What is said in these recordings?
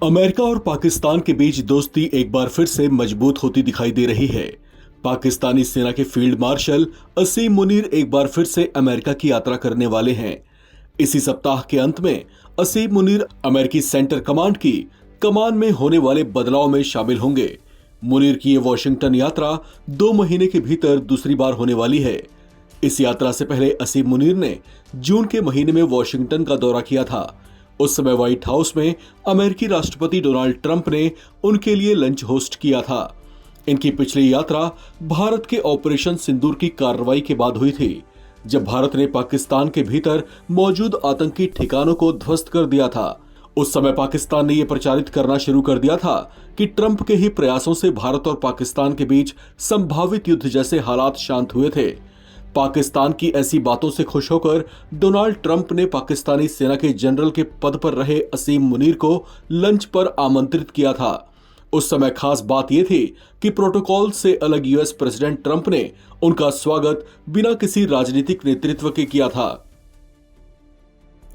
America और पाकिस्तान के बीच दोस्ती एक बार फिर से मजबूत होती दिखाई दे रही है। पाकिस्तानी सेना के फील्ड मार्शल असीम मुनीर एक बार फिर से अमेरिका की यात्रा करने वाले हैं। इसी सप्ताह के अंत में असीम मुनीर अमेरिकी सेंटर कमांड की कमान में होने वाले बदलाव में शामिल होंगे। मुनीर की ये वॉशिंगटन यात्रा 2 महीने के भीतर दूसरी बार होने वाली है। इस यात्रा से पहले असीम मुनीर ने जून के महीने में वॉशिंगटन का दौरा किया था। उस समय व्हाइट हाउस में अमेरिकी राष्ट्रपति डोनाल्ड ट्रंप ने उनके लिए लंच होस्ट किया था। इनकी पिछली यात्रा भारत के ऑपरेशन सिंदूर की कार्रवाई के बाद हुई थी, जब भारत ने पाकिस्तान के भीतर मौजूद आतंकी ठिकानों को ध्वस्त कर दिया था। उस समय पाकिस्तान ने यह प्रचारित करना शुरू कर दिया था कि ट्रंप के ही प्रयासों से भारत और पाकिस्तान के बीच संभावित युद्ध जैसे हालात शांत हुए थे। पाकिस्तान की ऐसी बातों से खुश होकर डोनाल्ड ट्रंप ने पाकिस्तानी सेना के जनरल के पद पर रहे असीम मुनीर को लंच पर आमंत्रित किया था। उस समय खास बात यह थी कि प्रोटोकॉल से अलग यूएस प्रेसिडेंट ट्रंप ने उनका स्वागत बिना किसी राजनीतिक नेतृत्व के किया था।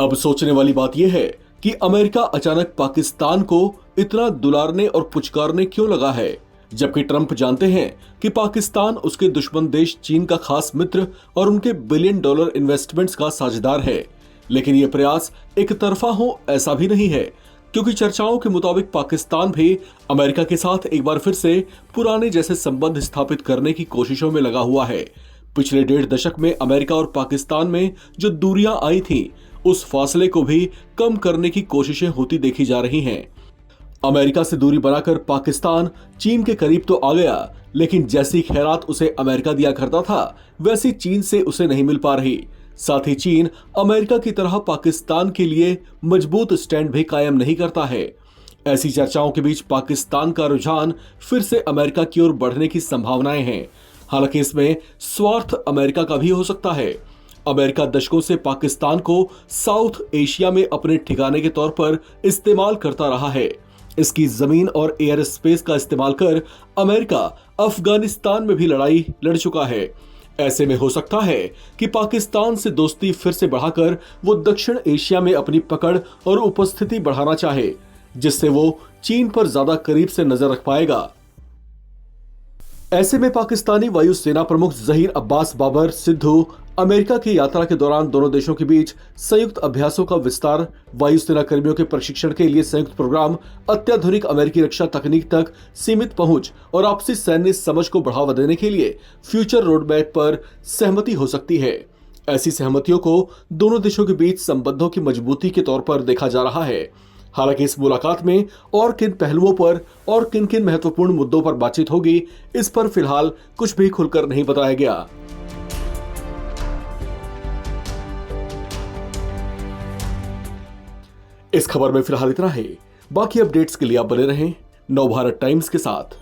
अब सोचने वाली बात यह है कि अमेरिका अचानक पाकिस्तान को इतना दुलारने और पुचकारने क्यों लगा है, जबकि ट्रंप जानते हैं कि पाकिस्तान उसके दुश्मन देश चीन का खास मित्र और उनके $बिलियन इन्वेस्टमेंट्स का साझेदार है। लेकिन यह प्रयास एक तरफा हो ऐसा भी नहीं है, क्योंकि चर्चाओं के मुताबिक पाकिस्तान भी अमेरिका के साथ एक बार फिर से पुराने जैसे संबंध स्थापित करने की कोशिशों में लगा हुआ है। पिछले 1.5 दशक में अमेरिका और पाकिस्तान में जो दूरियां आई थी, उस फासले को भी कम करने की कोशिशें होती देखी जा रही हैं। अमेरिका से दूरी बनाकर पाकिस्तान चीन के करीब तो आ गया, लेकिन जैसी खैरात उसे अमेरिका दिया करता था, वैसी चीन से उसे नहीं मिल पा रही। साथ ही चीन अमेरिका की तरह पाकिस्तान के लिए मजबूत स्टैंड भी कायम नहीं करता है। ऐसी चर्चाओं के बीच पाकिस्तान का रुझान फिर से अमेरिका की ओर बढ़ने की संभावनाएं हैं। हालांकि इसमें स्वार्थ अमेरिका का भी हो सकता है। अमेरिका दशकों से पाकिस्तान को साउथ एशिया में अपने ठिकाने के तौर पर इस्तेमाल करता रहा है। इसकी जमीन और एयर स्पेस का इस्तेमाल कर अमेरिका अफगानिस्तान में भी लड़ाई लड़ चुका है। ऐसे में हो सकता है कि पाकिस्तान से दोस्ती फिर से बढ़ाकर वो दक्षिण एशिया में अपनी पकड़ और उपस्थिति बढ़ाना चाहे, जिससे वो चीन पर ज्यादा करीब से नजर रख पाएगा। ऐसे में पाकिस्तानी वायुसेना प्रमुख जहीर अब्बास बाबर सिद्धू अमेरिका की यात्रा के दौरान दोनों देशों के बीच संयुक्त अभ्यासों का विस्तार, वायुसेना कर्मियों के प्रशिक्षण के लिए संयुक्त प्रोग्राम, अत्याधुनिक अमेरिकी रक्षा तकनीक तक सीमित पहुंच और आपसी सैन्य समझ को बढ़ावा देने के लिए फ्यूचर रोडमैप पर सहमति हो सकती है। ऐसी सहमतियों को दोनों देशों के बीच संबंधों की मजबूती के तौर पर देखा जा रहा है। हालांकि इस मुलाकात में और किन पहलुओं पर और किन किन महत्वपूर्ण मुद्दों पर बातचीत होगी, इस पर फिलहाल कुछ भी खुलकर नहीं बताया गया। इस खबर में फिलहाल इतना ही। बाकी अपडेट्स के लिए आप बने रहें नवभारत टाइम्स के साथ।